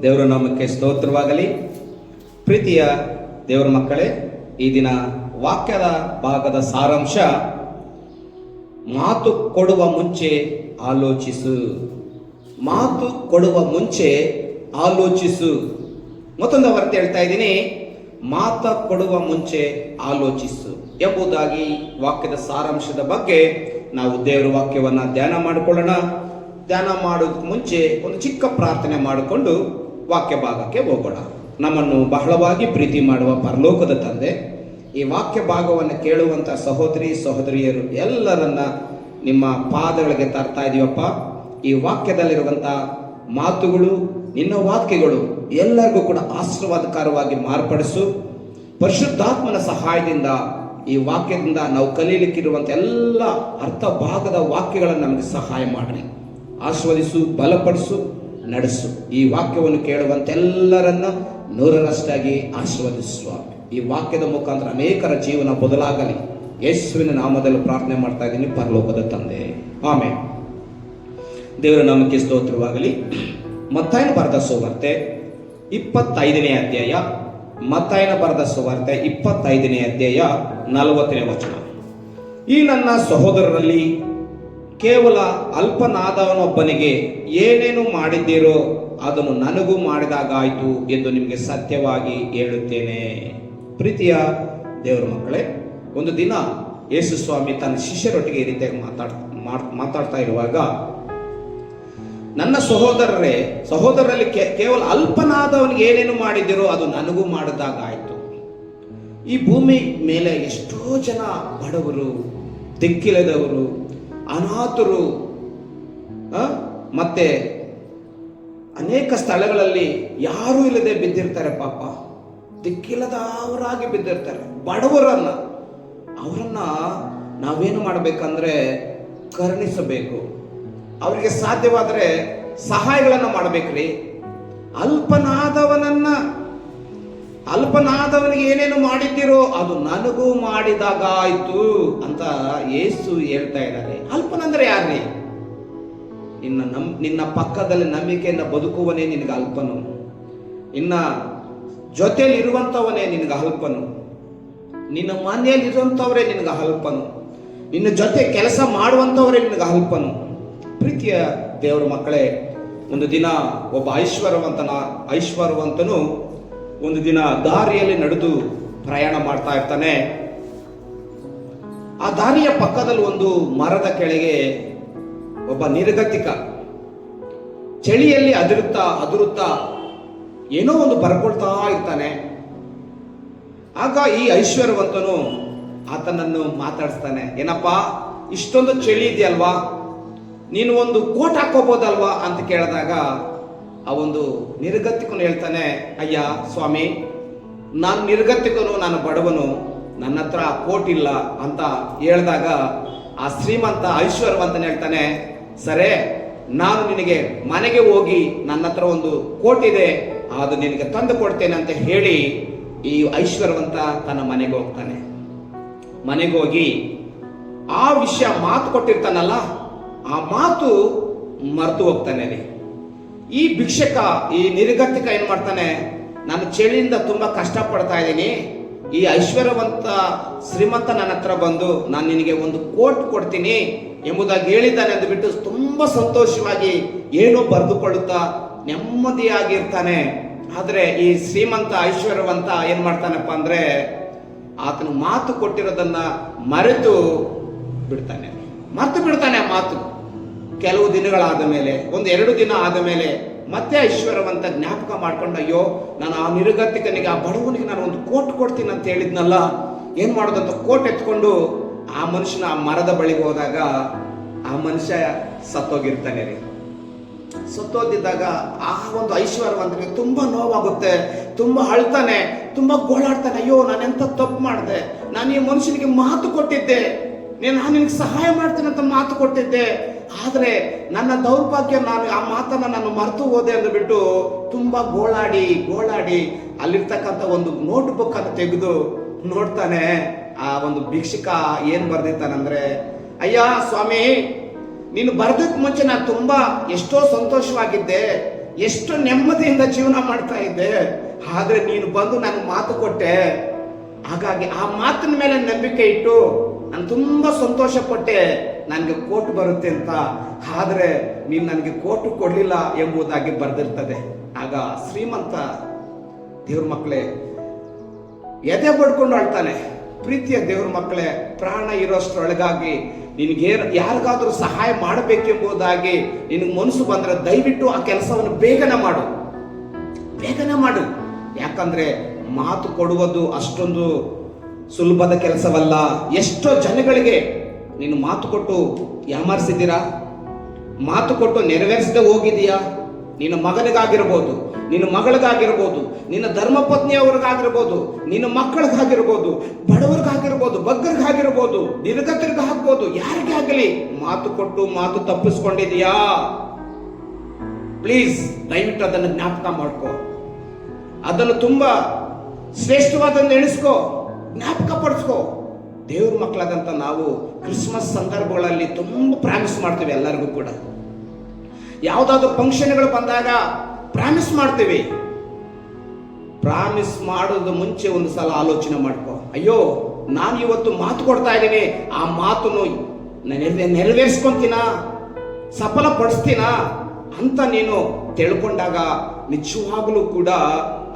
ದೇವರ ನಾಮಕ್ಕೆ ಸ್ತೋತ್ರವಾಗಲಿ. ಪ್ರೀತಿಯ ದೇವರ ಮಕ್ಕಳೇ, ಈ ದಿನ ವಾಕ್ಯದ ಭಾಗದ ಸಾರಾಂಶ, ಮಾತು ಕೊಡುವ ಮುಂಚೆ ಆಲೋಚಿಸು. ಮಾತು ಕೊಡುವ ಮುಂಚೆ ಆಲೋಚಿಸು. ಮತ್ತೊಂದು ವರ್ತ ಹೇಳ್ತಾ ಇದ್ದೀನಿ, ಮಾತು ಕೊಡುವ ಮುಂಚೆ ಆಲೋಚಿಸು ಎಂಬುದಾಗಿ ವಾಕ್ಯದ ಸಾರಾಂಶದ ಬಗ್ಗೆ ನಾವು ದೇವರ ವಾಕ್ಯವನ್ನು ಧ್ಯಾನ ಮಾಡಿಕೊಳ್ಳೋಣ. ಧ್ಯಾನ ಮಾಡೋದಕ್ಕೆ ಮುಂಚೆ ಒಂದು ಚಿಕ್ಕ ಪ್ರಾರ್ಥನೆ ಮಾಡಿಕೊಂಡು ವಾಕ್ಯ ಭಾಗಕ್ಕೆ ಹೋಗೋಣ. ನಮ್ಮನ್ನು ಬಹಳವಾಗಿ ಪ್ರೀತಿ ಮಾಡುವ ಪರಲೋಕದ ತಂದೆ, ಈ ವಾಕ್ಯ ಭಾಗವನ್ನು ಕೇಳುವಂಥ ಸಹೋದರಿ ಸಹೋದರಿಯರು ಎಲ್ಲರನ್ನ ನಿಮ್ಮ ಪಾದಗಳಿಗೆ ತರ್ತಾ ಇದೀವಪ್ಪ. ಈ ವಾಕ್ಯದಲ್ಲಿರುವಂಥ ಮಾತುಗಳು, ನಿನ್ನ ವಾಕ್ಯಗಳು ಎಲ್ಲರಿಗೂ ಕೂಡ ಆಶೀರ್ವಾದಕರವಾಗಿ ಮಾರ್ಪಡಿಸು. ಪರಿಶುದ್ಧಾತ್ಮನ ಸಹಾಯದಿಂದ ಈ ವಾಕ್ಯದಿಂದ ನಾವು ಕಲೀಲಿಕ್ಕಿರುವಂಥ ಎಲ್ಲ ಅರ್ಥ ಭಾಗದ ವಾಕ್ಯಗಳನ್ನು ನಮಗೆ ಸಹಾಯ ಮಾಡಿ ಆಶೀರ್ವದಿಸು, ಬಲಪಡಿಸು, ನಡೆಸು. ಈ ವಾಕ್ಯವನ್ನು ಕೇಳುವಂತೆಲ್ಲರನ್ನ ನೂರರಷ್ಟಾಗಿ ಆಶೀರ್ವದಿಸುವ. ಈ ವಾಕ್ಯದ ಮುಖಾಂತರ ಅನೇಕರ ಜೀವನ ಬದಲಾಗಲಿ. ಯೇಸುವಿನ ನಾಮದಲ್ಲಿ ಪ್ರಾರ್ಥನೆ ಮಾಡ್ತಾ ಇದ್ದೀನಿ, ಪರಲೋಕದ ತಂದೆ, ಆಮೆನ್. ದೇವರ ನಾಮಕ್ಕೆ ಸ್ತೋತ್ರವಾಗಲಿ. ಮತ್ತಾಯನ ಬರೆದ ಸುವಾರ್ತೆ 25ನೇ ಅಧ್ಯಾಯ, ಮತ್ತಾಯನ ಬರೆದ ಸುವಾರ್ತೆ 25ನೇ ಅಧ್ಯಾಯ 40ನೇ ವಚನ. ಈ ನನ್ನ ಸಹೋದರರಲ್ಲಿ ಕೇವಲ ಅಲ್ಪನಾದವನೊಬ್ಬನಿಗೆ ಏನೇನು ಮಾಡಿದ್ದೀರೋ ಅದನ್ನು ನನಗೂ ಮಾಡಿದಾಗಾಯಿತು ಎಂದು ನಿಮಗೆ ಸತ್ಯವಾಗಿ ಹೇಳುತ್ತೇನೆ. ಪ್ರೀತಿಯ ದೇವರ ಮಕ್ಕಳೇ, ಒಂದು ದಿನ ಯೇಸು ಸ್ವಾಮಿ ತನ್ನ ಶಿಷ್ಯರೊಟ್ಟಿಗೆ ಈ ರೀತಿಯಾಗಿ ಮಾತಾಡ್ತಾ ಇರುವಾಗ, ನನ್ನ ಸಹೋದರರಲ್ಲಿ ಕೇವಲ ಅಲ್ಪನಾದವನಿಗೆ ಏನೇನು ಮಾಡಿದ್ದೀರೋ ಅದು ನನಗೂ ಮಾಡಿದಾಗಾಯಿತು. ಈ ಭೂಮಿ ಮೇಲೆ ಎಷ್ಟೋ ಜನ ಬಡವರು, ದಿಕ್ಕಿಲ್ಲದವರು, ಅನಾಥರು, ಮತ್ತೆ ಅನೇಕ ಸ್ಥಳಗಳಲ್ಲಿ ಯಾರೂ ಇಲ್ಲದೆ ಬಿದ್ದಿರ್ತಾರೆ. ಪಾಪ ದಿಕ್ಕಿಲ್ಲದವರಾಗಿ ಬಿದ್ದಿರ್ತಾರೆ. ಬಡವರನ್ನ ಅವರನ್ನ ನಾವೇನು ಮಾಡಬೇಕಂದ್ರೆ ಕರುಣಿಸಬೇಕು. ಅವರಿಗೆ ಸಾಧ್ಯವಾದರೆ ಸಹಾಯಗಳನ್ನು ಮಾಡಬೇಕ್ರಿ. ಅಲ್ಪನಾದವನಿಗೆ ಏನೇನು ಮಾಡಿದ್ದೀರೋ ಅದು ನನಗೂ ಮಾಡಿದಾಗಾಯ್ತು ಅಂತ ಯೇಸು ಹೇಳ್ತಾ ಇದ್ದಾರೆ. ಅಲ್ಪನಂದ್ರೆ ಯಾರ್ರಿ? ನಿನ್ನ ಪಕ್ಕದಲ್ಲಿ ನಂಬಿಕೆಯಿಂದ ಬದುಕುವನೇ ನಿನಗೆ ಅಲ್ಪನು. ನಿನ್ನ ಜೊತೆಯಲ್ಲಿ ಇರುವಂಥವನೇ ನಿನಗೆ ಅಲ್ಪನು. ನಿನ್ನ ಮನೆಯಲ್ಲಿ ಇರುವಂಥವರೇ ನಿನಗೆ ಅಲ್ಪನು. ನಿನ್ನ ಜೊತೆ ಕೆಲಸ ಮಾಡುವಂಥವರೇ ನಿನಗೆ ಅಲ್ಪನು. ಪ್ರೀತಿಯ ದೇವರ ಮಕ್ಕಳೇ, ಒಂದು ದಿನ ಒಬ್ಬ ಐಶ್ವರ್ಯವಂತನು ಒಂದು ದಿನ ದಾರಿಯಲ್ಲಿ ನಡೆದು ಪ್ರಯಾಣ ಮಾಡ್ತಾ ಇರ್ತಾನೆ. ಆ ದಾರಿಯ ಪಕ್ಕದಲ್ಲಿ ಒಂದು ಮರದ ಕೆಳಗೆ ಒಬ್ಬ ನಿರ್ಗತಿಕ ಚಳಿಯಲ್ಲಿ ಅದುರುತ್ತಾ ಏನೋ ಒಂದು ಬರ್ಕೊಳ್ತಾ ಇರ್ತಾನೆ. ಆಗ ಈ ಐಶ್ವರ್ಯವಂತನು ಆತನನ್ನು ಮಾತಾಡಿಸ್ತಾನೆ. ಏನಪ್ಪಾ, ಇಷ್ಟೊಂದು ಚಳಿ ಇದೆಯಲ್ವಾ, ನೀನು ಒಂದು ಕೋಟ್ ಹಾಕೋಬೋದಲ್ವಾ ಅಂತ ಕೇಳಿದಾಗ ಆ ಒಂದು ನಿರ್ಗತಿಕನು ಹೇಳ್ತಾನೆ, ಅಯ್ಯ ಸ್ವಾಮಿ, ನಾನು ನಿರ್ಗತಿಕನು, ನಾನು ಬಡವನು, ನನ್ನ ಹತ್ರ ಕೋಟ್ ಇಲ್ಲ ಅಂತ ಹೇಳಿದಾಗ ಆ ಶ್ರೀಮಂತ ಐಶ್ವರ್ಯವಂತನ ಹೇಳ್ತಾನೆ, ಸರೇ, ನಾನು ನಿನಗೆ ಮನೆಗೆ ಹೋಗಿ ನನ್ನ ಹತ್ರ ಒಂದು ಕೋಟ್ ಇದೆ, ಅದು ನಿನಗೆ ತಂದು ಕೊಡ್ತೇನೆ ಅಂತ ಹೇಳಿ ಈ ಐಶ್ವರ್ಯವಂತ ತನ್ನ ಮನೆಗೆ ಹೋಗ್ತಾನೆ. ಮನೆಗೆ ಹೋಗಿ ಆ ವಿಷಯ ಮಾತು ಕೊಟ್ಟಿರ್ತಾನಲ್ಲ, ಆ ಮಾತು ಮರೆತು ಹೋಗ್ತಾನೆ. ಈ ಭಿಕ್ಷಕ, ಈ ನಿರ್ಗತಿಕ ಏನ್ ಮಾಡ್ತಾನೆ, ನಾನು ಚಳಿಯಿಂದ ತುಂಬಾ ಕಷ್ಟ ಪಡ್ತಾ ಇದ್ದೀನಿ, ಈ ಐಶ್ವರ್ಯವಂತ ಶ್ರೀಮಂತ ನನ್ನ ಹತ್ರ ಬಂದು ನಾನು ನಿನಗೆ ಒಂದು ಕೋಟ್ ಕೊಡ್ತೀನಿ ಎಂಬುದಾಗಿ ಹೇಳಿದ್ದಾನೆ ಅಂದ್ಬಿಟ್ಟು ತುಂಬಾ ಸಂತೋಷವಾಗಿ ಏನೋ ಬರೆದುಕೊಳ್ಳುತ್ತಾ ನೆಮ್ಮದಿಯಾಗಿರ್ತಾನೆ. ಆದ್ರೆ ಈ ಶ್ರೀಮಂತ ಐಶ್ವರ್ಯವಂತ ಏನ್ ಮಾಡ್ತಾನಪ್ಪ ಅಂದ್ರೆ, ಆತನು ಮಾತು ಕೊಟ್ಟಿರೋದನ್ನ ಮರೆತು ಬಿಡ್ತಾನೆ ಆ ಮಾತು. ಕೆಲವು ದಿನಗಳಾದ ಮೇಲೆ, 1-2 ದಿನ ಆದ ಮೇಲೆ ಮತ್ತೆ ಐಶ್ವರ್ಯವಂತ ಜ್ಞಾಪಕ ಮಾಡ್ಕೊಂಡು, ಅಯ್ಯೋ, ನಾನು ಆ ನಿರ್ಗತಿಕನಿಗೆ, ಆ ಬಡವನಿಗೆ ನಾನು ಒಂದು ಕೋಟ್ ಕೊಡ್ತೀನಿ ಅಂತ ಹೇಳಿದ್ನಲ್ಲ, ಏನ್ ಮಾಡೋದಂತ ಕೋಟ್ ಎತ್ಕೊಂಡು ಆ ಮನುಷ್ಯನ ಆ ಮರದ ಬಳಿಗೆ ಹೋದಾಗ ಆ ಮನುಷ್ಯ ಸತ್ತೋಗಿರ್ತಾನೆ ರೀ. ಸತ್ತೋದಿದ್ದಾಗ ಆ ಒಂದು ಐಶ್ವರ್ಯವಂತನಿಗೆ ತುಂಬಾ ನೋವಾಗುತ್ತೆ, ತುಂಬಾ ಅಳ್ತಾನೆ, ತುಂಬಾ ಗೋಳಾಡ್ತಾನೆ. ಅಯ್ಯೋ, ನಾನೆಂತ ತಪ್ಪು ಮಾಡಿದೆ, ನಾನು ಈ ಮನುಷ್ಯನಿಗೆ ಮಾತು ಕೊಟ್ಟಿದ್ದೆ, ನಾನು ನಿನಗೆ ಸಹಾಯ ಮಾಡ್ತೇನೆ ಅಂತ ಮಾತು ಕೊಟ್ಟಿದ್ದೆ, ಆದ್ರೆ ನನ್ನ ದೌರ್ಭಾಗ್ಯ, ನಾನು ಆ ಮಾತನ್ನ ನಾನು ಮರೆತು ಹೋದೆ ಅಂದ್ಬಿಟ್ಟು ತುಂಬಾ ಗೋಳಾಡಿ ಅಲ್ಲಿರ್ತಕ್ಕಂಥ ಒಂದು ನೋಟ್ ಬುಕ್ ಅನ್ನು ತೆಗೆದು ನೋಡ್ತಾನೆ. ಆ ಒಂದು ಭಿಕ್ಷುಕ ಏನ್ ಬರ್ದಿರ್ತಾನಂದ್ರೆ, ಅಯ್ಯ ಸ್ವಾಮಿ, ನೀನು ಬರೋದಕ್ಕೆ ಮುಂಚೆ ನಾನು ತುಂಬಾ ಎಷ್ಟೋ ಸಂತೋಷವಾಗಿದ್ದೆ, ಎಷ್ಟು ನೆಮ್ಮದಿಯಿಂದ ಜೀವನ ಮಾಡ್ತಾ ಇದ್ದೆ. ಆದ್ರೆ ನೀನು ಬಂದು ನಾನು ಮಾತು ಕೊಟ್ಟೆ, ಹಾಗಾಗಿ ಆ ಮಾತಿನ ಮೇಲೆ ನಂಬಿಕೆ ಇಟ್ಟು ನಾನು ತುಂಬಾ ಸಂತೋಷ ಪಟ್ಟೆ ನನಗೆ ಕೋರ್ಟ್ ಬರುತ್ತೆ ಅಂತ. ಆದ್ರೆ ನೀನು ನನಗೆ ಕೋರ್ಟ್ ಕೊಡ್ಲಿಲ್ಲ ಎಂಬುದಾಗಿ ಬರೆದಿರ್ತದೆ. ಆಗ ಶ್ರೀಮಂತ ದೇವ್ರ ಮಕ್ಕಳೇ ಎದೆ ಬಡ್ಕೊಂಡು ಆಳ್ತಾನೆ, ಪ್ರೀತಿಯ ದೇವ್ರ ಮಕ್ಕಳೇ, ಪ್ರಾಣ ಇರೋಷ್ಟ್ರೊಳಗಾಗಿ ನಿನಗೆ ಯಾರಿಗಾದ್ರೂ ಸಹಾಯ ಮಾಡಬೇಕೆಂಬುದಾಗಿ ನಿನಗೆ ಮನಸ್ಸು ಬಂದ್ರೆ ದಯವಿಟ್ಟು ಆ ಕೆಲಸವನ್ನು ಬೇಗನೆ ಮಾಡು. ಯಾಕಂದ್ರೆ ಮಾತು ಕೊಡುವುದು ಅಷ್ಟೊಂದು ಸುಲಭದ ಕೆಲಸವಲ್ಲ. ಎಷ್ಟೋ ಜನಗಳಿಗೆ ನೀನು ಮಾತು ಕೊಟ್ಟು ಯಾಮಾರಿಸಿದ್ದೀರಾ, ಮಾತು ಕೊಟ್ಟು ನೆರವೇರಿಸದೆ ಹೋಗಿದೀಯಾ. ನಿನ್ನ ಮಗನಿಗಾಗಿರ್ಬೋದು, ನಿನ್ನ ಮಗಳಿಗಾಗಿರ್ಬೋದು, ನಿನ್ನ ಧರ್ಮಪತ್ನಿಯವ್ರಿಗಾಗಿರ್ಬೋದು, ನಿನ್ನ ಮಕ್ಕಳಿಗಾಗಿರ್ಬೋದು, ಬಡವರಿಗಾಗಿರ್ಬೋದು, ಬಗ್ಗರಿಗಾಗಿರ್ಬೋದು, ನಿರ್ಗತರಿಗಾಗ್ಬೋದು, ಯಾರಿಗೇ ಆಗಲಿ ಮಾತು ಕೊಟ್ಟು ಮಾತು ತಪ್ಪಿಸ್ಕೊಂಡಿದೀಯಾ? ಪ್ಲೀಸ್ ದಯವಿಟ್ಟು ಅದನ್ನು ಜ್ಞಾಪಕ ಮಾಡ್ಕೋ. ಅದನ್ನು ತುಂಬಾ ಶ್ರೇಷ್ಠವಾದನ್ನು ಎಣಿಸ್ಕೋ, ಜ್ಞಾಪಕ ಪಡಿಸ್ಕೋ. ದೇವ್ರ ಮಕ್ಕಳಾದಂತ ನಾವು ಕ್ರಿಸ್ಮಸ್ ಸಂದರ್ಭಗಳಲ್ಲಿ ತುಂಬಾ ಪ್ರಾಮಿಸ್ ಮಾಡ್ತೀವಿ. ಎಲ್ಲರಿಗೂ ಕೂಡ ಯಾವುದಾದ್ರೂ ಫಂಕ್ಷನ್ಗಳು ಬಂದಾಗ ಪ್ರಾಮಿಸ್ ಮಾಡ್ತೀವಿ. ಪ್ರಾಮಿಸ್ ಮಾಡೋದು ಮುಂಚೆ ಒಂದು ಸಲ ಆಲೋಚನೆ ಮಾಡ್ಕೋ, ಅಯ್ಯೋ ನಾನು ಇವತ್ತು ಮಾತು ಕೊಡ್ತಾ ಇದ್ದೀನಿ, ಆ ಮಾತನ್ನು ನೆರವೇರಿಸ್ಕೊಂತೀನ, ಸಫಲ ಪಡಿಸ್ತೀನ ಅಂತ ನೀನು ತಿಳ್ಕೊಂಡಾಗ ನಿಜವಾಗ್ಲೂ ಕೂಡ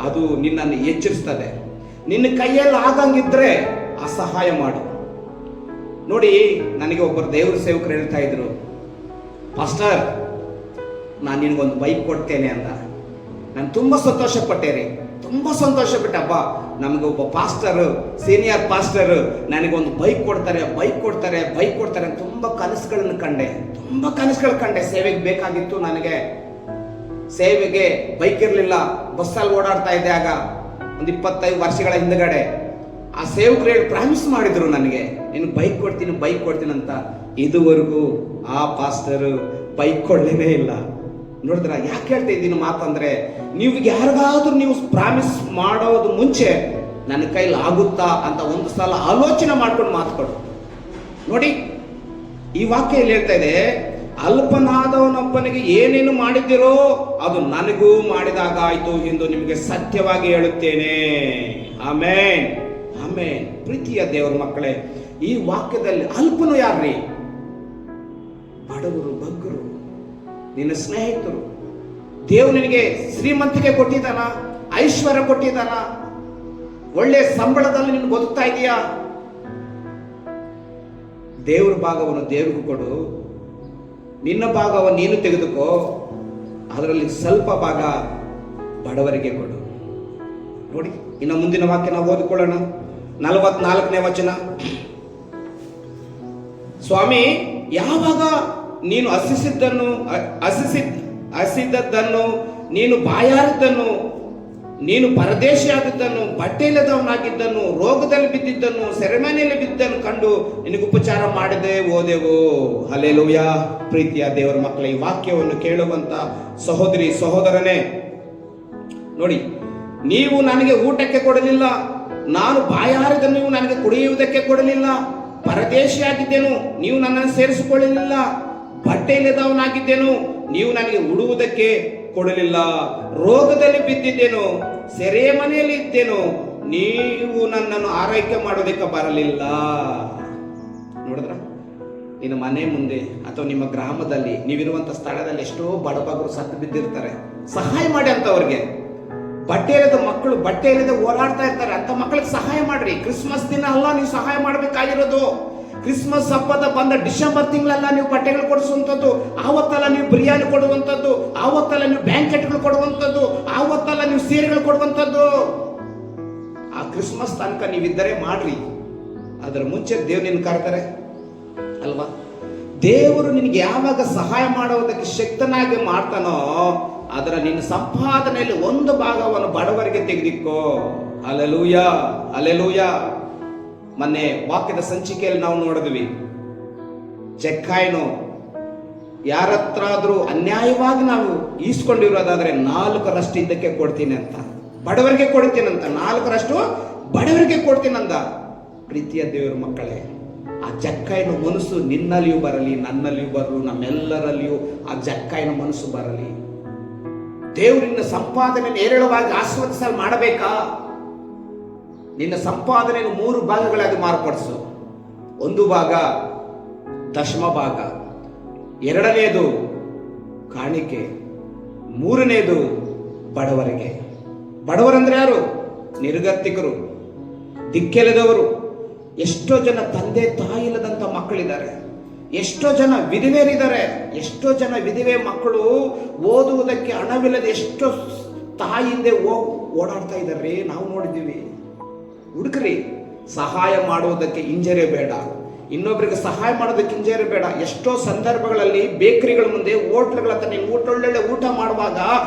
ಅದು ನಿನ್ನನ್ನು ಎಚ್ಚರಿಸ್ತದೆ. ನಿನ್ನ ಕೈಯಲ್ಲಿ ಆಗಂಗಿದ್ರೆ ಆ ಸಹಾಯ ಮಾಡು. ನೋಡಿ, ನನಗೆ ಒಬ್ಬರು ದೇವ್ರ ಸೇವಕರು ಹೇಳ್ತಾ ಇದ್ರು, ಪಾಸ್ಟರ್ ನಾನು ನಿನಗೊಂದು ಬೈಕ್ ಕೊಡ್ತೇನೆ ಅಂತ. ನಾನು ತುಂಬಾ ಸಂತೋಷ ಪಟ್ಟೆ ರೀ, ತುಂಬಾ ಸಂತೋಷ ಪಟ್ಟಪ್ಪ. ನಮಗೆ ಒಬ್ಬ ಪಾಸ್ಟರ್, ಸೀನಿಯರ್ ಪಾಸ್ಟರ್ ನನಗೊಂದು ಬೈಕ್ ಕೊಡ್ತಾರೆ ಅಂತ ತುಂಬಾ ಕನಸುಗಳನ್ನು ಕಂಡೆ. ಸೇವೆಗೆ ಬೇಕಾಗಿತ್ತು ನನಗೆ. ಸೇವೆಗೆ ಬೈಕ್ ಇರಲಿಲ್ಲ, ಬಸ್ಸಲ್ಲಿ ಓಡಾಡ್ತಾ ಇದ್ದೆ. ಆಗ ಒಂದು 25 ವರ್ಷಗಳ ಹಿಂದಗಡೆ ಆ ಸೇವಕರು ಹೇಳಿ ಪ್ರಾಮಿಸ್ ಮಾಡಿದ್ರು ನನಗೆ, ನೀನು ಬೈಕ್ ಕೊಡ್ತೀನಿ ಅಂತ. ಇದುವರೆಗೂ ಆ ಪಾಸ್ಟರ್ ಬೈಕ್ ಕೊಡ್ಲೇನೇ ಇಲ್ಲ. ನೋಡಿದ್ರ ಯಾಕೆ ಹೇಳ್ತಾ ಇದ್ದೀನಿ ಮಾತಂದ್ರೆ, ನೀವು ಯಾರಿಗಾದ್ರೂ ನೀವು ಪ್ರಾಮಿಸ್ ಮಾಡೋದು ಮುಂಚೆ ನನ್ನ ಕೈಲಿ ಆಗುತ್ತಾ ಅಂತ ಒಂದು ಸಲ ಆಲೋಚನೆ ಮಾಡ್ಕೊಂಡು ಮಾತುಕೊಡು. ನೋಡಿ, ಈ ವಾಕ್ಯಲ್ಲಿ ಹೇಳ್ತಾ ಇದೆ, ಅಲ್ಪನಾದವನೊಬ್ಬನಿಗೆ ಏನೇನು ಮಾಡಿದಿರೋ ಅದು ನನಗೂ ಮಾಡಿದಾಗ ಆಯ್ತು ಎಂದು ನಿಮಗೆ ಸತ್ಯವಾಗಿ ಹೇಳುತ್ತೇನೆ. ಆಮೇನ್, ಆಮೇನ್. ಪ್ರೀತಿಯ ದೇವರ ಮಕ್ಕಳೇ, ಈ ವಾಕ್ಯದಲ್ಲಿ ಅಲ್ಪನು ಯಾರ್ರಿ? ಬಡವರು, ಬಗ್ಗರು, ನಿನ್ನ ಸ್ನೇಹಿತರು. ದೇವ್ರು ನಿನಗೆ ಶ್ರೀಮಂತಿಕೆ ಕೊಟ್ಟಿದ್ದಾನ, ಐಶ್ವರ್ಯ ಕೊಟ್ಟಿದ್ದಾನ, ಒಳ್ಳೆ ಸಂಬಳದಲ್ಲಿ ನೀನು ಬದುಕ್ತಾ ಇದೀಯಾ? ದೇವ್ರ ಭಾಗವನ್ನು ದೇವ್ರಿಗೂ ಕೊಡು, ನಿನ್ನ ಭಾಗವನ್ನು ನೀನು ತೆಗೆದುಕೋ, ಅದರಲ್ಲಿ ಸ್ವಲ್ಪ ಭಾಗ ಬಡವರಿಗೆ ಕೊಡು. ನೋಡಿ, ಇನ್ನು ಮುಂದಿನ ವಾಕ್ಯ ನಾವು ಓದಿಕೊಳ್ಳೋಣ. 44ನೇ ವಚನ. ಸ್ವಾಮಿ, ಯಾವಾಗ ನೀನು ಹಸಿದದ್ದನ್ನು, ನೀನು ಬಾಯಾರಿದ್ದನ್ನು, ನೀನು ಪರದೇಶಿಯಾದದ್ದನ್ನು, ಬಟ್ಟೆ ಇಲ್ಲದವನಾಗಿದ್ದನ್ನು, ರೋಗದಲ್ಲಿ ಬಿದ್ದಿದ್ದನ್ನು, ಸೆರೆಮನೆಯಲ್ಲಿ ಬಿದ್ದನ್ನು ಕಂಡು ನಿನಗೆ ಉಪಚಾರ ಮಾಡದೆ ಹೋದೆವು. ಹಲ್ಲೆಲೂಯಾ. ಪ್ರೀತಿಯ ದೇವರ ಮಕ್ಕಳ, ಈ ವಾಕ್ಯವನ್ನು ಕೇಳುವಂತ ಸಹೋದರಿ ಸಹೋದರನೇ, ನೋಡಿ, ನೀವು ನನಗೆ ಊಟಕ್ಕೆ ಕೊಡಲಿಲ್ಲ, ನಾನು ಬಾಯಾರಿದನ್ನು ನೀವು ನನಗೆ ಕುಡಿಯುವುದಕ್ಕೆ ಕೊಡಲಿಲ್ಲ, ಪರದೇಶಿಯಾಗಿದ್ದೇನು, ನೀವು ನನ್ನನ್ನು ಸೇರಿಸಿಕೊಳ್ಳಲಿಲ್ಲ, ಬಟ್ಟೆ ಇಲ್ಲದವನಾಗಿದ್ದೇನು, ನೀವು ನನಗೆ ಉಡುವುದಕ್ಕೆ ಕೊಡಲಿಲ್ಲ, ರೋಗದಲ್ಲಿ ಬಿದ್ದಿದ್ದೇನು, ಸೆರೆ ಮನೆಯಲ್ಲಿ ಇದ್ದೇನು, ನೀವು ನನ್ನನ್ನು ಆರೈಕೆ ಮಾಡೋದಕ್ಕೆ ಬರಲಿಲ್ಲ. ನೋಡಿದ್ರ, ನಿನ್ನ ಮನೆ ಮುಂದೆ ಅಥವಾ ನಿಮ್ಮ ಗ್ರಾಮದಲ್ಲಿ ನೀವಿರುವಂತ ಸ್ಥಳದಲ್ಲಿ ಎಷ್ಟೋ ಬಡಬಗರು ಸತ್ತು ಬಿದ್ದಿರ್ತಾರೆ. ಸಹಾಯ ಮಾಡಿ ಅಂತವ್ರಿಗೆ. ಬಟ್ಟೆ ಇಲ್ಲದ ಮಕ್ಕಳು ಬಟ್ಟೆ ಇಲ್ಲದೆ ಓಡಾಡ್ತಾ ಇರ್ತಾರೆ, ಅಂತ ಮಕ್ಕಳಿಗೆ ಸಹಾಯ ಮಾಡ್ರಿ. ಕ್ರಿಸ್ಮಸ್ ದಿನ ಅಲ್ಲ ನೀವು ಸಹಾಯ ಮಾಡಬೇಕಾಗಿರೋದು. ಕ್ರಿಸ್ಮಸ್ ಹಬ್ಬದ ಬಂದ ಡಿಸೆಂಬರ್ ತಿಂಗಳೆಲ್ಲ ನೀವು ಬಟ್ಟೆಗಳು ಕೊಡಿಸುವಂಥದ್ದು, ಆವತ್ತೆಲ್ಲ ನೀವು ಬಿರಿಯಾನಿ ಕೊಡುವಂಥದ್ದು, ಆವತ್ತೆಲ್ಲ ನೀವು ಬ್ಯಾಂಕೆಟ್ಗಳು ಕೊಡುವಂಥದ್ದು, ಆವತ್ತೆಲ್ಲ ನೀವು ಸೀರೆಗಳು ಕೊಡುವಂಥದ್ದು. ಆ ಕ್ರಿಸ್ಮಸ್ ತನಕ ನೀವಿದ್ದರೆ ಮಾಡ್ರಿ. ಅದರ ಮುಂಚೆ ದೇವ್ರು ನಿನ್ನ ಕರ್ತಾರೆ ಅಲ್ವಾ? ದೇವರು ನಿನಗೆ ಯಾವಾಗ ಸಹಾಯ ಮಾಡುವುದಕ್ಕೆ ಶಕ್ತನಾಗಿ ಮಾಡ್ತಾನೋ ಅದರ ನಿನ್ನ ಸಂಪಾದನೆಯಲ್ಲಿ ಒಂದು ಭಾಗವನ್ನು ಬಡವರಿಗೆ ತೆಗೆದಿಕ್ಕೋ. Hallelujah, hallelujah. ಮೊನ್ನೆ ವಾಕ್ಯದ ಸಂಚಿಕೆಯಲ್ಲಿ ನಾವು ನೋಡಿದ್ವಿ, ಜಕ್ಕಾಯನು ಯಾರತ್ರಾದ್ರೂ ಅನ್ಯಾಯವಾಗಿ ನಾವು ಈಸ್ಕೊಂಡಿರೋದಾದ್ರೆ 4ರಷ್ಟು ಇದಕ್ಕೆ ಕೊಡ್ತೀನಿ ಅಂತ, ಬಡವರಿಗೆ ಕೊಡ್ತೀನಂತ, 4ರಷ್ಟು ಬಡವರಿಗೆ ಕೊಡ್ತೀನಂದ. ಪ್ರೀತಿಯ ದೇವರ ಮಕ್ಕಳೇ, ಆ ಜಕ್ಕಾಯನ ಮನಸ್ಸು ನಿನ್ನಲ್ಲಿಯೂ ಬರಲಿ, ನನ್ನಲ್ಲಿಯೂ ಬರಲು, ನಮ್ಮೆಲ್ಲರಲ್ಲಿಯೂ ಆ ಜಕ್ಕಾಯನ ಮನಸ್ಸು ಬರಲಿ. ದೇವರಿನ ಸಂಪಾದನೆಯನ್ನು ಹೇರಳವಾಗಿ ಆಸ್ವಾದಿಸಲು ಮಾಡಬೇಕಾ? ನಿನ್ನ ಸಂಪಾದನೆಯನ್ನು 3 ಭಾಗಗಳಾಗಿ ಮಾರ್ಪಡಿಸು. 1 ಭಾಗ ದಶಮ ಭಾಗ, 2ನೇದು ಕಾಣಿಕೆ, 3ನೇದು ಬಡವರಿಗೆ. ಬಡವರಂದ್ರೆ ಯಾರು? ನಿರ್ಗತಿಕರು, ದಿಕ್ಕೆಲೆದವರು. ಎಷ್ಟೋ ಜನ ತಂದೆ ತಾಯಿ ಇಲ್ಲದಂತ ಮಕ್ಕಳಿದ್ದಾರೆ. ಎಷ್ಟೋ ಜನ ವಿಧವೆಯರಿದ್ದಾರೆ. ಎಷ್ಟೋ ಜನ ವಿಧವೆ ಮಕ್ಕಳು ಓದುವುದಕ್ಕೆ ಹಣವಿಲ್ಲದೆ ಎಷ್ಟೋ ತಾಯಿಯಿಂದ ಓಡಾಡ್ತಾ ಇದ್ದಾರೆ. ನಾವು ನೋಡಿದ್ದೀವಿ. ಹುಡುಕ್ರಿ, ಸಹಾಯ ಮಾಡುವುದಕ್ಕೆ ಹಿಂಜರಿ ಬೇಡ. ಇನ್ನೊಬ್ಬರಿಗೆ ಸಹಾಯ ಮಾಡೋದಕ್ಕೆ ಹಿಂಜರಿ ಬೇಡ. ಎಷ್ಟೋ ಸಂದರ್ಭಗಳಲ್ಲಿ ಬೇಕರಿಗಳ ಮುಂದೆ, ಹೋಟ್ಲುಗಳ ಹತ್ರ ನೀನು ಒಳ್ಳೊಳ್ಳೆ ಊಟ ಮಾಡುವಾಗ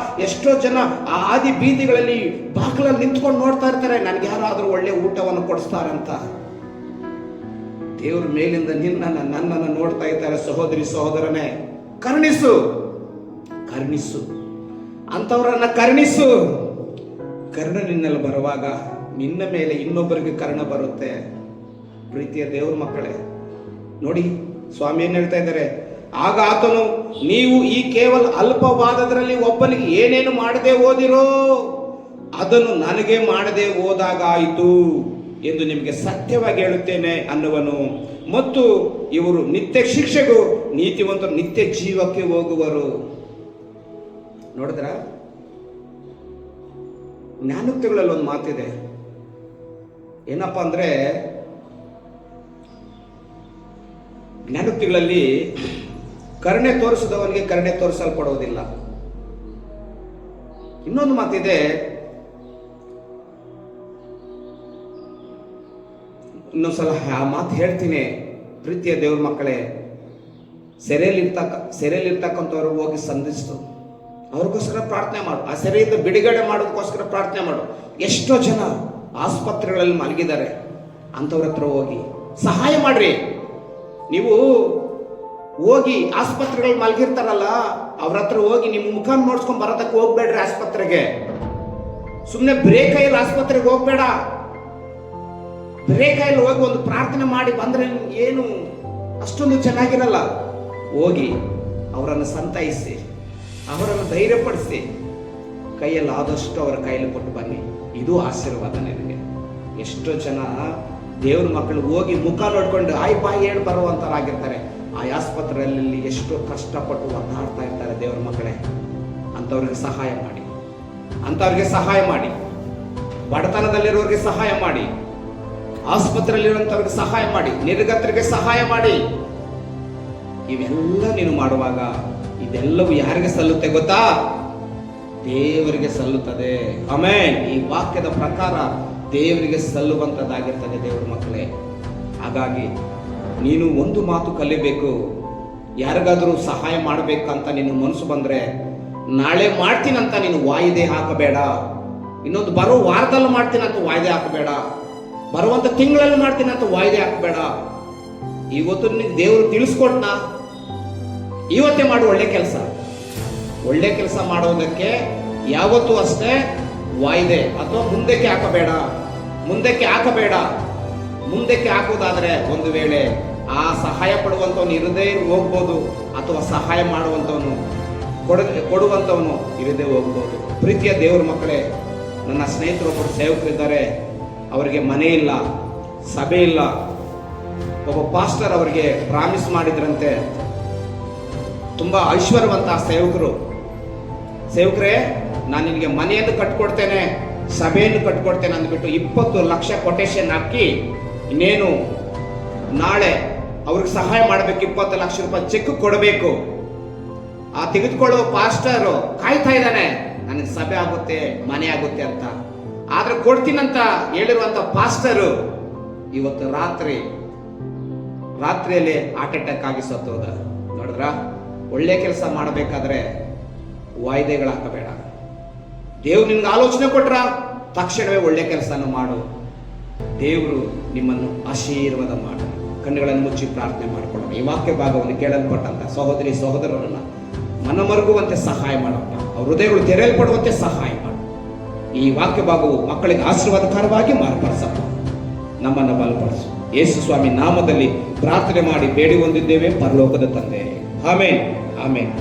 ಎಷ್ಟೋ ಜನ ಆ ಹಾದಿ ಬೀದಿಗಳಲ್ಲಿ ಬಾಗಿಲಲ್ಲಿ ನಿಂತ್ಕೊಂಡು ನೋಡ್ತಾ ಇರ್ತಾರೆ, ನನಗೆ ಯಾರಾದರೂ ಒಳ್ಳೆ ಊಟವನ್ನು ಕೊಡಿಸ್ತಾರಂತ. ದೇವ್ರ ಮೇಲಿಂದ ನನ್ನನ್ನು ನೋಡ್ತಾ ಇದ್ದಾರೆ. ಸಹೋದರಿ ಸಹೋದರನೇ, ಕರುಣಿಸು, ಕರುಣಿಸು, ಅಂಥವರನ್ನ ಕರುಣಿಸು. ಕರುಣೆ ನಿನ್ನಲ್ಲಿ ಬರುವಾಗ ನಿನ್ನ ಮೇಲೆ ಇನ್ನೊಬ್ಬರಿಗೆ ಕರುಣೆ ಬರುತ್ತೆ. ಪ್ರೀತಿಯ ದೇವ್ರ ಮಕ್ಕಳೇ, ನೋಡಿ ಸ್ವಾಮಿ ಏನ್ ಹೇಳ್ತಾ ಇದ್ದಾರೆ? ಆಗ ಆತನು, ನೀವು ಈ ಕೇವಲ ಅಲ್ಪವಾದದ್ರಲ್ಲಿ ಒಬ್ಬನಿಗೆ ಏನೇನು ಮಾಡದೆ ಓದಿರೋ ಅದನ್ನು ನನಗೆ ಮಾಡದೆ ಹೋದಾಗಾಯಿತು ಎಂದು ನಿಮಗೆ ಸತ್ಯವಾಗಿ ಹೇಳುತ್ತೇನೆ ಅನ್ನುವನು. ಮತ್ತು ಇವರು ನಿತ್ಯ ಶಿಕ್ಷೆಗೂ ನೀತಿವಂತರು ನಿತ್ಯ ಜೀವಕ್ಕೆ ಹೋಗುವರು. ನೋಡಿದ್ರ, ಜ್ಞಾನೋಕ್ತಿಗಳಲ್ಲಿ ಒಂದು ಮಾತಿದೆ. ಏನಪ್ಪಾ ಅಂದ್ರೆ, ಜ್ಞಾನೋಕ್ತಿಗಳಲ್ಲಿ ಕರುಣೆ ತೋರಿಸಿದವನಿಗೆ ಕರುಣೆ ತೋರಿಸಲ್ಪಡುವುದಿಲ್ಲ. ಇನ್ನೊಂದು ಮಾತಿದೆ, ಇನ್ನೊಂದ್ಸಲ ಆ ಮಾತು ಹೇಳ್ತೀನಿ. ಪ್ರೀತಿಯ ದೇವ್ರ ಮಕ್ಕಳೇ, ಸೆರೆಯಲ್ಲಿರ್ತಕ್ಕಂಥವ್ರು ಹೋಗಿ ಸಂಧಿಸ್ತು, ಅವ್ರಿಗೋಸ್ಕರ ಪ್ರಾರ್ಥನೆ ಮಾಡು. ಆ ಸೆರೆಯಿಂದ ಬಿಡುಗಡೆ ಮಾಡೋದಕ್ಕೋಸ್ಕರ ಪ್ರಾರ್ಥನೆ ಮಾಡು. ಎಷ್ಟೋ ಜನ ಆಸ್ಪತ್ರೆಗಳಲ್ಲಿ ಮಲಗಿದ್ದಾರೆ, ಅಂಥವ್ರ ಹತ್ರ ಹೋಗಿ ಸಹಾಯ ಮಾಡ್ರಿ. ನೀವು ಹೋಗಿ ಆಸ್ಪತ್ರೆಗಳಲ್ಲಿ ಮಲಗಿರ್ತಾರಲ್ಲ, ಅವ್ರ ಹತ್ರ ಹೋಗಿ ನಿಮ್ಮ ಮುಖ ನೋಡ್ಸ್ಕೊಂಡ್ ಬರೋದಕ್ಕೆ ಹೋಗ್ಬೇಡ್ರಿ. ಆಸ್ಪತ್ರೆಗೆ ಸುಮ್ಮನೆ ಬ್ರೇಕೈಯಲ್ಲಿ ಆಸ್ಪತ್ರೆಗೆ ಹೋಗ್ಬೇಡ. ಬ್ರೇಕೈಯಲ್ಲಿ ಹೋಗಿ ಒಂದು ಪ್ರಾರ್ಥನೆ ಮಾಡಿ ಬಂದ್ರೆ ಏನು ಅಷ್ಟೊಂದು ಚೆನ್ನಾಗಿರಲ್ಲ. ಹೋಗಿ ಅವರನ್ನು ಸಂತೈಸಿ, ಅವರನ್ನು ಧೈರ್ಯಪಡಿಸಿ, ಕೈಯಲ್ಲಿ ಆದಷ್ಟು ಅವರ ಕೈಯಲ್ಲಿ ಕೊಟ್ಟು ಬನ್ನಿ. ಇದು ಆಶೀರ್ವಾದ ನಿನಗೆ. ಎಷ್ಟೋ ಜನ ದೇವ್ರ ಮಕ್ಕಳು ಹೋಗಿ ಮುಖ ನೋಡ್ಕೊಂಡು ಆಯ್ ಬಾಯಿ ಹೇಳಿ ಬರುವಂತರಾಗಿರ್ತಾರೆ. ಆ ಆಸ್ಪತ್ರೆಯಲ್ಲಿ ಎಷ್ಟೋ ಕಷ್ಟಪಟ್ಟು ಒದ್ದಾಡ್ತಾ ಇರ್ತಾರೆ ದೇವ್ರ ಮಕ್ಕಳೇ. ಅಂಥವ್ರಿಗೆ ಸಹಾಯ ಮಾಡಿ, ಅಂಥವ್ರಿಗೆ ಸಹಾಯ ಮಾಡಿ. ಬಡತನದಲ್ಲಿರೋರಿಗೆ ಸಹಾಯ ಮಾಡಿ, ಆಸ್ಪತ್ರೆಯಲ್ಲಿರುವಂಥವ್ರಿಗೆ ಸಹಾಯ ಮಾಡಿ, ನಿರ್ಗತರಿಗೆ ಸಹಾಯ ಮಾಡಿ. ಇವೆಲ್ಲ ನೀನು ಮಾಡುವಾಗ ಇದೆಲ್ಲವೂ ಯಾರಿಗೆ ಸಲ್ಲುತ್ತೆ ಗೊತ್ತಾ? ದೇವರಿಗೆ ಸಲ್ಲುತ್ತದೆ. ಆಮೆನ್. ಈ ವಾಕ್ಯದ ಪ್ರಕಾರ ದೇವರಿಗೆ ಸಲ್ಲುವಂಥದ್ದಾಗಿರ್ತದೆ ದೇವರ ಮಕ್ಕಳೇ. ಹಾಗಾಗಿ ನೀನು ಒಂದು ಮಾತು ಕಲಿಬೇಕು. ಯಾರಿಗಾದರೂ ಸಹಾಯ ಮಾಡಬೇಕಂತ ನಿನ್ನ ಮನಸ್ಸು ಬಂದ್ರೆ ನಾಳೆ ಮಾಡ್ತೀನಂತ ನೀನು ವಾಯಿದೆ ಹಾಕಬೇಡ. ಇನ್ನೊಂದು ಬರೋ ವಾರದಲ್ಲಿ ಮಾಡ್ತೀನಂತ ವಾಯ್ದೆ ಹಾಕಬೇಡ. ಬರುವಂತ ತಿಂಗಳಲ್ಲಿ ಮಾಡ್ತೀನಂತ ವಾಯ್ದೆ ಹಾಕಬೇಡ. ಇವತ್ತು ನಿನಗೆ ದೇವರು ತಿಳಿಸ್ಕೊಟ್ನ, ಇವತ್ತೇ ಮಾಡು ಒಳ್ಳೆ ಕೆಲಸ. ಒಳ್ಳೆ ಕೆಲಸ ಮಾಡೋದಕ್ಕೆ ಯಾವತ್ತೂ ಅಷ್ಟೇ ವಾಯ್ದೆ ಅಥವಾ ಮುಂದಕ್ಕೆ ಹಾಕಬೇಡ. ಮುಂದಕ್ಕೆ ಹಾಕಬೇಡ. ಮುಂದಕ್ಕೆ ಹಾಕುವುದಾದ್ರೆ ಒಂದು ವೇಳೆ ಆ ಸಹಾಯ ಪಡುವಂಥವನು ಇರದೇ ಹೋಗ್ಬೋದು, ಅಥವಾ ಸಹಾಯ ಮಾಡುವಂಥವನು ಕೊಡುವಂಥವನು ಇರದೇ ಹೋಗ್ಬೋದು. ಪ್ರೀತಿಯ ದೇವ್ರ ಮಕ್ಕಳೇ, ನನ್ನ ಸ್ನೇಹಿತರೊಬ್ಬರು ಸೇವಕರಿದ್ದಾರೆ. ಅವರಿಗೆ ಮನೆ ಇಲ್ಲ, ಸಭೆ ಇಲ್ಲ. ಒಬ್ಬ ಪಾಸ್ಟರ್ ಅವರಿಗೆ ಪ್ರಾಮಿಸ್ ಮಾಡಿದ್ರಂತೆ, ತುಂಬಾ ಐಶ್ವರ್ಯವಂತ ಸೇವಕರೇ, ನಾನು ನಿನಗೆ ಮನೆಯನ್ನು ಕಟ್ಕೊಡ್ತೇನೆ, ಸಭೆಯನ್ನು ಕಟ್ಕೊಡ್ತೇನೆ ಅಂದ್ಬಿಟ್ಟು 20 ಲಕ್ಷ ಕೊಟೇಶನ್ ಹಾಕಿ, ಇನ್ನೇನು ನಾಳೆ ಅವ್ರಿಗೆ ಸಹಾಯ ಮಾಡಬೇಕು, 20 ಲಕ್ಷ ರೂಪಾಯಿ ಚೆಕ್ ಕೊಡಬೇಕು. ಆ ತೆಗೆದುಕೊಳ್ಳುವ ಪಾಸ್ಟರ್ ಕಾಯ್ತಾ ಇದ್ದಾನೆ, ನನಗೆ ಸಭೆ ಆಗುತ್ತೆ, ಮನೆ ಆಗುತ್ತೆ ಅಂತ. ಆದ್ರೆ ಕೊಡ್ತೀನಂತ ಹೇಳಿರುವಂತ ಪಾಸ್ಟರ್ ಇವತ್ತು ರಾತ್ರಿಯಲ್ಲಿ ಹಾರ್ಟ್ ಅಟ್ಯಾಕ್ ಆಗಿ ಸತ್ತೋದ. ನೋಡಿದ್ರ? ಒಳ್ಳೆ ಕೆಲಸ ಮಾಡಬೇಕಾದ್ರೆ ವಾಯ್ದೆಗಳು ಹಾಕಬೇಡ. ದೇವ್ರು ನಿನ್ಗೆ ಆಲೋಚನೆ ಕೊಟ್ರ ತಕ್ಷಣವೇ ಒಳ್ಳೆ ಕೆಲಸನ ಮಾಡು. ದೇವರು ನಿಮ್ಮನ್ನು ಆಶೀರ್ವಾದ ಮಾಡು. ಕಣ್ಣುಗಳನ್ನು ಮುಚ್ಚಿ ಪ್ರಾರ್ಥನೆ ಮಾಡಿಕೊಳ್ಳೋಣ. ಈ ವಾಕ್ಯ ಭಾಗವನ್ನು ಕೇಳಲ್ಪಟ್ಟಂತ ಸಹೋದರಿ ಸಹೋದರರನ್ನ ಮನಮರುಗುವಂತೆ ಸಹಾಯ ಮಾಡಪ್ಪ. ಅವ್ರ ಹೃದಯಗಳು ತೆರೆಯಲ್ಪಡುವಂತೆ ಸಹಾಯ ಮಾಡು. ಈ ವಾಕ್ಯ ಭಾಗವು ಮಕ್ಕಳಿಗೆ ಆಶೀರ್ವಾದಕರವಾಗಿ ಮಾರ್ಪಡಿಸಪ್ಪ. ನಮ್ಮನ್ನು ಬಲಪಡಿಸು. ಯೇಸು ಸ್ವಾಮಿ ನಾಮದಲ್ಲಿ ಪ್ರಾರ್ಥನೆ ಮಾಡಿ ಬೇಡಿ ಹೊಂದಿದ್ದೇವೆ ಪರಲೋಕದ ತಂದೆ. ಆಮೇನ್, ಆಮೇನ್.